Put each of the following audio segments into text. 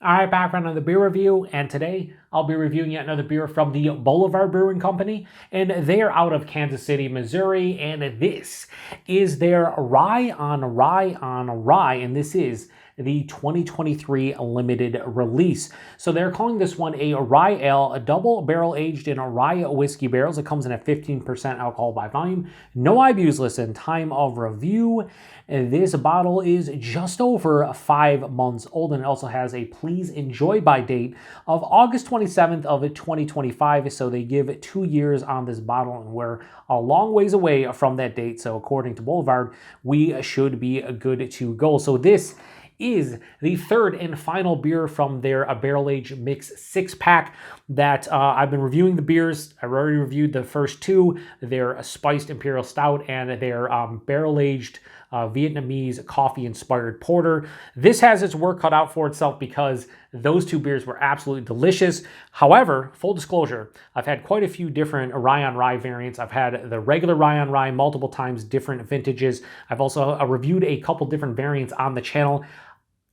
All right, back on the beer review, and today I'll be reviewing yet another beer from the Boulevard Brewing Company, and they're out of Kansas City, Missouri, and this is their Rye on Rye on Rye, and this is the 2023 limited release. So they're calling this one a rye ale, a double barrel aged in a rye whiskey barrels. It comes in at 15% alcohol by volume. No IBUs listed. Time of review. This bottle is just over 5 months old, and it also has a please enjoy by date of August 27th of 2025. So they give 2 years on this bottle, and we're a long ways away from that date. So according to Boulevard, we should be good to go. So this is the third and final beer from their barrel aged mix 6-pack that I've been reviewing the beers. I've already reviewed the first two, their spiced Imperial Stout and their barrel aged Vietnamese coffee inspired porter. This has its work cut out for itself because those two beers were absolutely delicious. However, full disclosure, I've had quite a few different rye on rye variants. I've had the regular rye on rye multiple times, different vintages. I've also reviewed a couple different variants on the channel.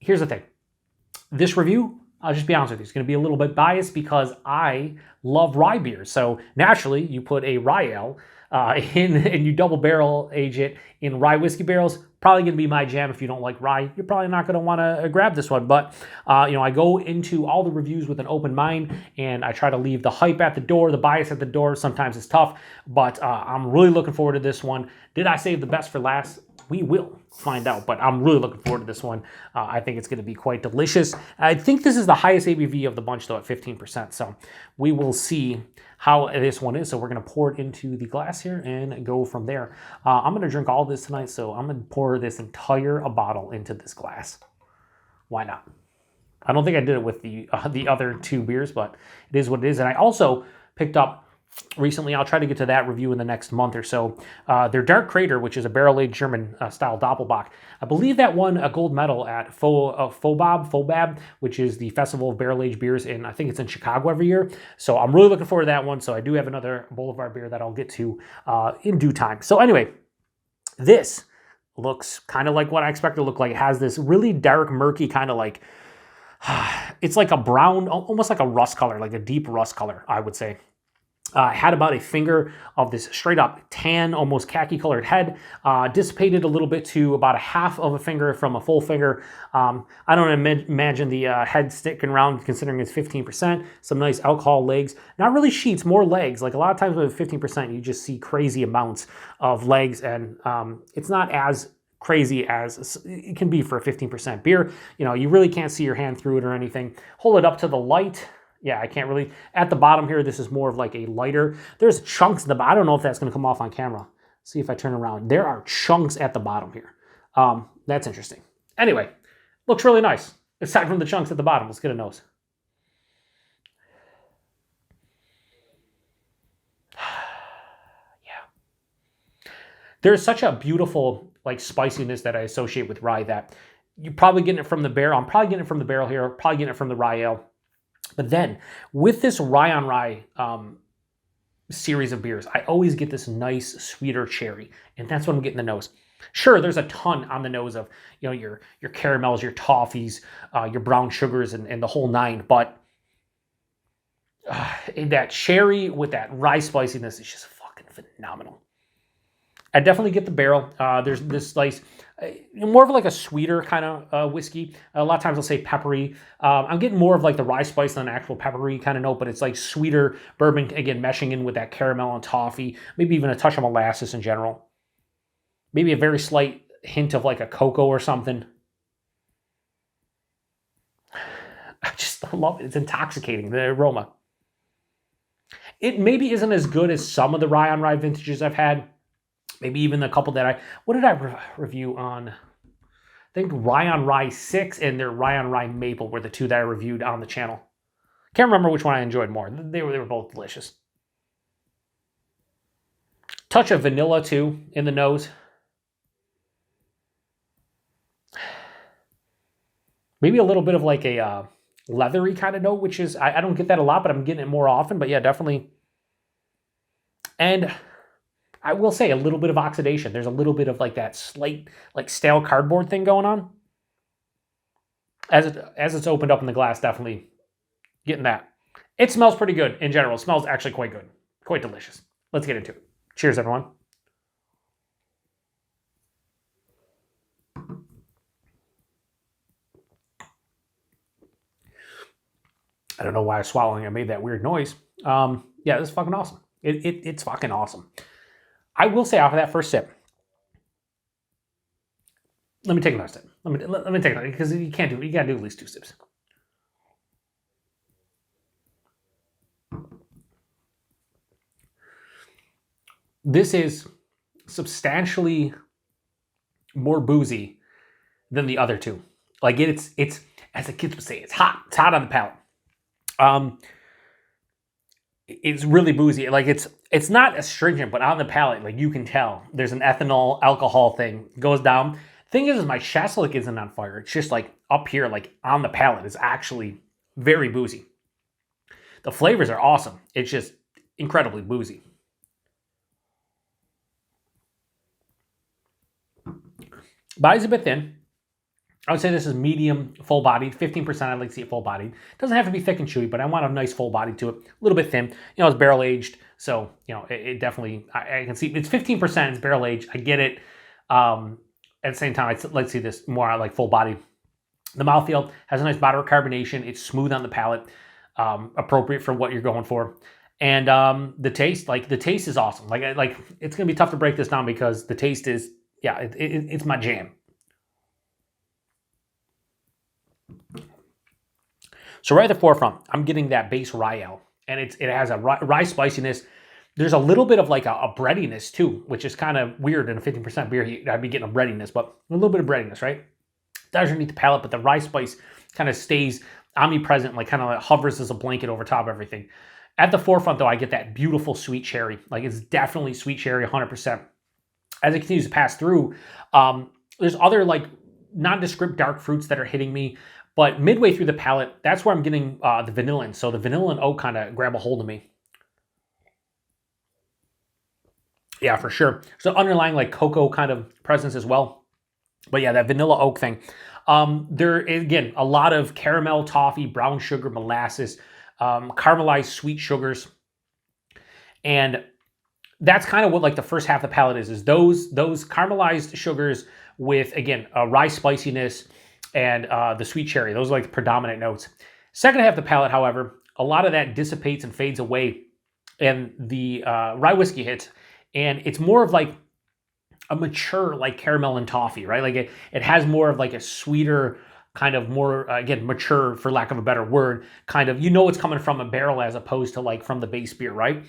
Here's the thing. This review, I'll just be honest with you, it's going to be a little bit biased because I love rye beers. So naturally, you put a rye ale in and you double barrel age it in rye whiskey barrels. Probably going to be my jam. If you don't like rye, you're probably not going to want to grab this one. But I go into all the reviews with an open mind, and I try to leave the hype at the door, the bias at the door. Sometimes it's tough, but I'm really looking forward to this one. Did I save the best for last? We will find out, but I'm really looking forward to this one. I think it's going to be quite delicious. I think this is the highest ABV of the bunch, though, at 15%. So we will see how this one is. So we're going to pour it into the glass here and go from there. I'm going to drink all of this tonight, so I'm going to pour this entire bottle into this glass. Why not? I don't think I did it with the other two beers, but it is what it is. And I also picked up recently, I'll try to get to that review in the next month or so, their Dark Crater, which is a barrel-aged German-style Doppelbock. I believe that won a gold medal at FOBAB, which is the Festival of Barrel-Aged Beers, and I think it's in Chicago every year. So I'm really looking forward to that one. So I do have another Boulevard beer that I'll get to in due time. So anyway, this looks kind of like what I expected to look like. It has this really dark, murky kind of like, it's like a brown, almost like a rust color, like a deep rust color, I would say. Had about a finger of this straight up tan, almost khaki colored head, dissipated a little bit to about a half of a finger from a full finger. I don't imagine the head sticking around considering it's 15%. Some nice alcohol legs, not really sheets, more legs. Like a lot of times with 15%, you just see crazy amounts of legs, and it's not as crazy as it can be for a 15% beer. You really can't see your hand through it or anything. Hold it up to the light. Yeah, I can't really. At the bottom here, this is more of like a lighter. There's chunks I don't know if that's going to come off on camera. See if I turn around. There are chunks at the bottom here. That's interesting. Anyway, looks really nice. Aside from the chunks at the bottom, let's get a nose. Yeah. There's such a beautiful like spiciness that I associate with rye that you're probably getting it from the barrel. I'm probably getting it from the barrel here. Probably getting it from the rye ale. But then, with this rye on rye series of beers, I always get this nice, sweeter cherry, and that's what I'm getting in the nose. Sure, there's a ton on the nose of your caramels, your toffees, your brown sugars, and the whole nine. But that cherry with that rye spiciness is just fucking phenomenal. I definitely get the barrel. There's this slice, more of like a sweeter kind of whiskey. A lot of times I'll say peppery. I'm getting more of like the rye spice than an actual peppery kind of note, but it's like sweeter bourbon, again, meshing in with that caramel and toffee, maybe even a touch of molasses in general. Maybe a very slight hint of like a cocoa or something. I just love it. It's intoxicating, the aroma. It maybe isn't as good as some of the rye on rye vintages I've had. Maybe even a couple that what did I review on? I think Rye on Rye 6 and their Rye on Rye Maple were the two that I reviewed on the channel. Can't remember which one I enjoyed more. They were both delicious. Touch of vanilla too in the nose. Maybe a little bit of like a leathery kind of note, which is, I don't get that a lot, but I'm getting it more often. But yeah, definitely. And I will say a little bit of oxidation. There's a little bit of like that slight like stale cardboard thing going on. as it's opened up in the glass, definitely getting that. It smells pretty good in general. It smells actually quite good, quite delicious. Let's get into it. Cheers, everyone. I don't know why I was swallowing. I made that weird noise. Yeah, this is fucking awesome. It's fucking awesome. I will say, off of that first sip, let me take another sip. Let me take another, because you can't do it. You gotta do at least 2 sips. This is substantially more boozy than the other two. Like it's as the kids would say, it's hot. It's hot on the palate. It's really boozy. Like it's not astringent, but on the palate, like you can tell there's an ethanol alcohol thing goes down. Thing is my chest like isn't on fire. It's just like up here, like on the palate, is actually very boozy. The flavors are awesome. It's just incredibly boozy. Body's a bit thin. I would say this is medium, full-bodied. 15%, I'd like to see it full-bodied. Doesn't have to be thick and chewy, but I want a nice full body to it. A little bit thin. You know, it's barrel-aged, so, you know, it definitely, I can see, it's 15%, it's barrel-aged. I get it. At the same time, I'd like to see this more like full-bodied. The mouthfeel has a nice moderate carbonation. It's smooth on the palate, appropriate for what you're going for. And the taste is awesome. Like it's going to be tough to break this down because the taste is, yeah, it's my jam. So right at the forefront, I'm getting that base rye ale, and it has a rye spiciness. There's a little bit of like a breadiness too, which is kind of weird in a 15% beer. I'd be getting a breadiness, but a little bit of breadiness, right? It does underneath the palate, but the rye spice kind of stays omnipresent, like kind of like hovers as a blanket over top of everything. At the forefront, though, I get that beautiful sweet cherry. Like it's definitely sweet cherry, 100%. As it continues to pass through, there's other like nondescript dark fruits that are hitting me. But midway through the palate, that's where I'm getting the vanilla in. So the vanilla and oak kind of grab a hold of me. Yeah, for sure. So underlying like cocoa kind of presence as well. But yeah, that vanilla oak thing. There is, again, a lot of caramel, toffee, brown sugar, molasses, caramelized sweet sugars. And that's kind of what like the first half of the palate is those caramelized sugars with, again, rye spiciness, and the sweet cherry. Those are like the predominant notes. Second half of the palate, however, a lot of that dissipates and fades away, and the rye whiskey hits, and it's more of like a mature like caramel and toffee, right? Like it has more of like a sweeter, kind of more, again, mature, for lack of a better word, kind of, you know it's coming from a barrel as opposed to like from the base beer, right?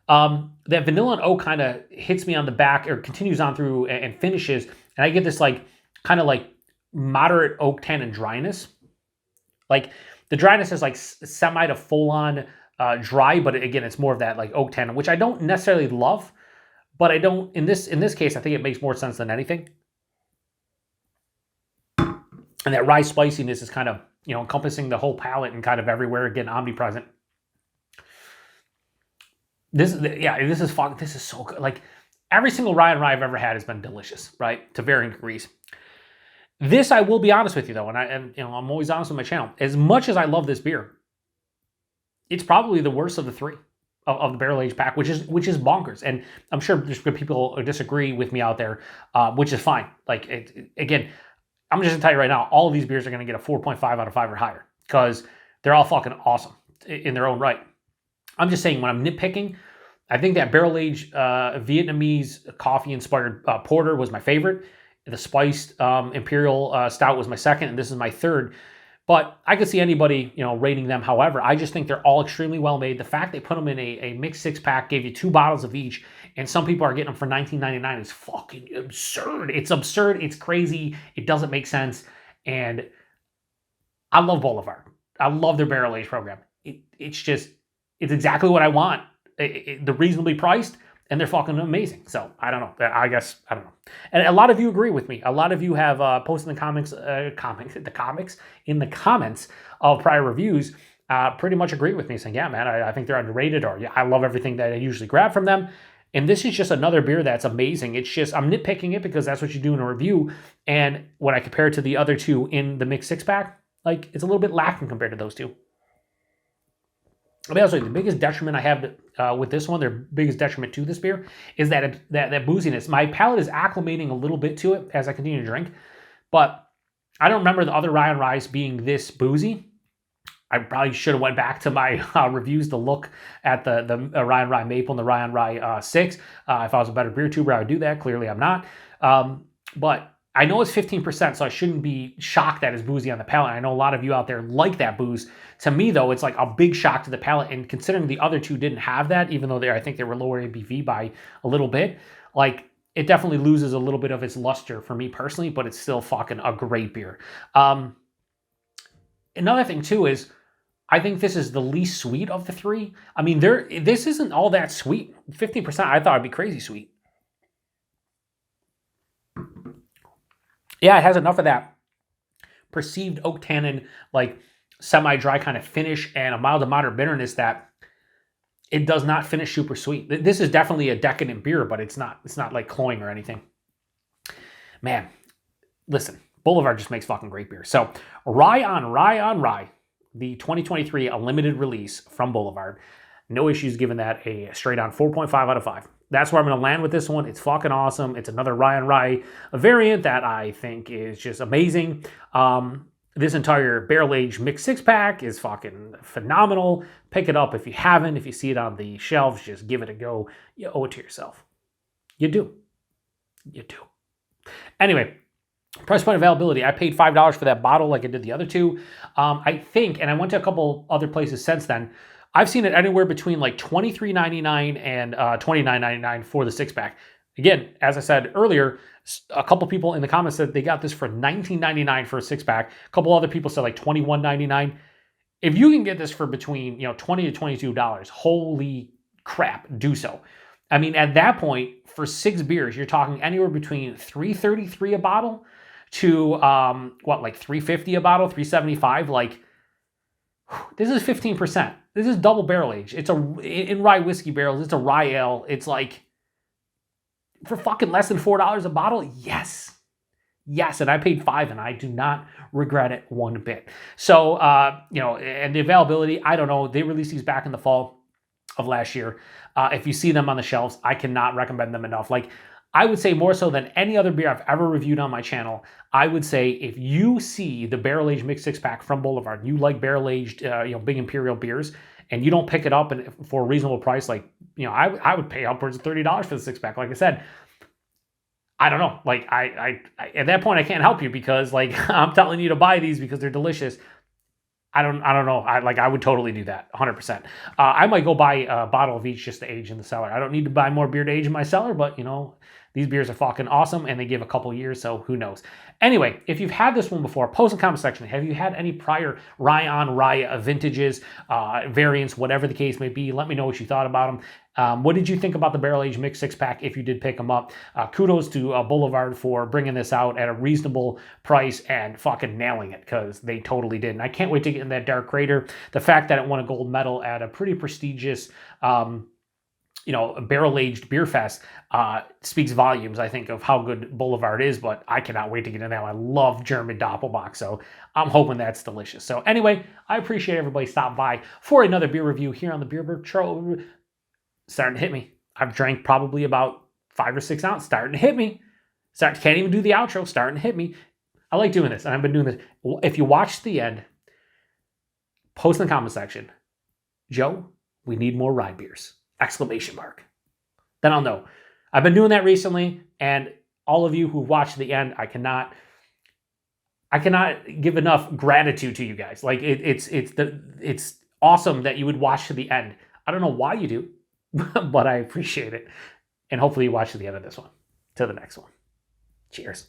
That vanilla and oak kind of hits me on the back, or continues on through and finishes, and I get this like, kind of like, moderate oak tannin dryness. Like the dryness is like semi to full on dry, but again, it's more of that like oak tannin, which I don't necessarily love, but I don't, in this case, I think it makes more sense than anything. And that rye spiciness is kind of, you know, encompassing the whole palate and kind of everywhere, again, omnipresent. This is so good. Like every single rye and rye I've ever had has been delicious, right? To varying degrees. This, I will be honest with you though, and you know, I'm always honest with my channel. As much as I love this beer, it's probably the worst of the three of the barrel aged pack, which is bonkers. And I'm sure there's good people who disagree with me out there, which is fine. Like again, I'm just gonna tell you right now, all of these beers are gonna get a 4.5 out of 5 or higher because they're all fucking awesome in their own right. I'm just saying, when I'm nitpicking, I think that barrel aged Vietnamese coffee inspired porter was my favorite. The spiced Imperial Stout was my second, and this is my third. But I could see anybody, you know, rating them however. I just think they're all extremely well made. The fact they put them in a mixed 6-pack, gave you 2 bottles of each, and some people are getting them for $19.99 is fucking absurd. It's absurd. It's crazy. It doesn't make sense. And I love Boulevard. I love their barrel age program. It's exactly what I want. They're reasonably priced, and they're fucking amazing. So I don't know. I guess I don't know. And a lot of you agree with me. A lot of you have posted in the comments of prior reviews, pretty much agree with me, saying, "Yeah, man, I think they're underrated," or "Yeah, I love everything that I usually grab from them." And this is just another beer that's amazing. It's just, I'm nitpicking it because that's what you do in a review. And when I compare it to the other two in the mixed 6-pack, Like, it's a little bit lacking compared to those two. I'll be honest with you, the biggest detriment I have with this one, their biggest detriment to this beer, is that booziness. My palate is acclimating a little bit to it as I continue to drink, but I don't remember the other rye on ryes being this boozy. I probably should have went back to my reviews to look at the rye on rye maple and the rye on rye 6. If I was a better beer tuber, I would do that. Clearly, I'm not. But I know it's 15%, so I shouldn't be shocked that it's boozy on the palate. I know a lot of you out there like that booze. To me, though, it's like a big shock to the palate. And considering the other two didn't have that, even though I think they were lower ABV by a little bit, like, it definitely loses a little bit of its luster for me personally, but it's still fucking a great beer. Another thing, too, is I think this is the least sweet of the three. I mean, this isn't all that sweet. 15%, I thought it'd be crazy sweet. Yeah, it has enough of that perceived oak tannin, like semi-dry kind of finish and a mild to moderate bitterness that it does not finish super sweet. This is definitely a decadent beer, but it's not like cloying or anything. Man, listen, Boulevard just makes fucking great beer. So Rye on Rye, the 2023 a limited release from Boulevard. No issues giving that a straight on 4.5 out of 5. That's where I'm going to land with this one. It's fucking awesome. It's another rye on rye variant that I think is just amazing. This entire barrel-aged mixed six-pack is fucking phenomenal. Pick it up if you haven't. If you see it on the shelves, just give it a go. You owe it to yourself. You do. You do. Anyway, price point availability. I paid $5 for that bottle like I did the other two. I think, and I went to a couple other places since then, I've seen it anywhere between like $23.99 and $29.99 for the six-pack. Again, as I said earlier, a couple people in the comments said they got this for $19.99 for a six-pack. A couple other people said like $21.99. If you can get this for between $20 to $22, holy crap, do so. I mean, at that point, for 6 beers, you're talking anywhere between $3.33 a bottle to like $3.50 a bottle, $3.75. Like, this is 15%. This is double barrel aged. It's in rye whiskey barrels. It's a rye ale. It's like, for fucking less than $4 a bottle, yes. Yes, and I paid $5, and I do not regret it one bit. So, and the availability, I don't know. They released these back in the fall of last year. If you see them on the shelves, I cannot recommend them enough. Like, I would say more so than any other beer I've ever reviewed on my channel, I would say if you see the barrel-aged mixed six-pack from Boulevard, you like barrel-aged, big Imperial beers, and you don't pick it up for a reasonable price, like, I would pay upwards of $30 for the six-pack. Like I said, I don't know. Like, I at that point, I can't help you because, like, I'm telling you to buy these because they're delicious. I don't know. I would totally do that, 100%. I might go buy a bottle of each just to age in the cellar. I don't need to buy more beer to age in my cellar, but, these beers are fucking awesome, and they give a couple years, so who knows. Anyway, if you've had this one before, post in the comment section. Have you had any prior rye on rye vintages, variants, whatever the case may be? Let me know what you thought about them. What did you think about the barrel-aged mixed six-pack if you did pick them up? Kudos to Boulevard for bringing this out at a reasonable price and fucking nailing it, because they totally did. And I can't wait to get in that Dark Crater. The fact that it won a gold medal at a pretty prestigious barrel-aged beer fest speaks volumes, I think, of how good Boulevard is, but I cannot wait to get in that. I love German Doppelbock, so I'm hoping that's delicious. So anyway, I appreciate everybody stopping by for another beer review here on the PaTroll. Starting to hit me. I've drank probably about 5 or 6 ounces. Starting to hit me. Can't even do the outro. Starting to hit me. I like doing this, and I've been doing this. If you watch the end, post in the comment section, Joe, we need more rye beers! ! Then I'll know. I've been doing that recently, and all of you who watched the end, I cannot give enough gratitude to you guys. Like, it's awesome that you would watch to the end. I don't know why you do, but I appreciate it. And hopefully you watch to the end of this one. Till the next one. Cheers.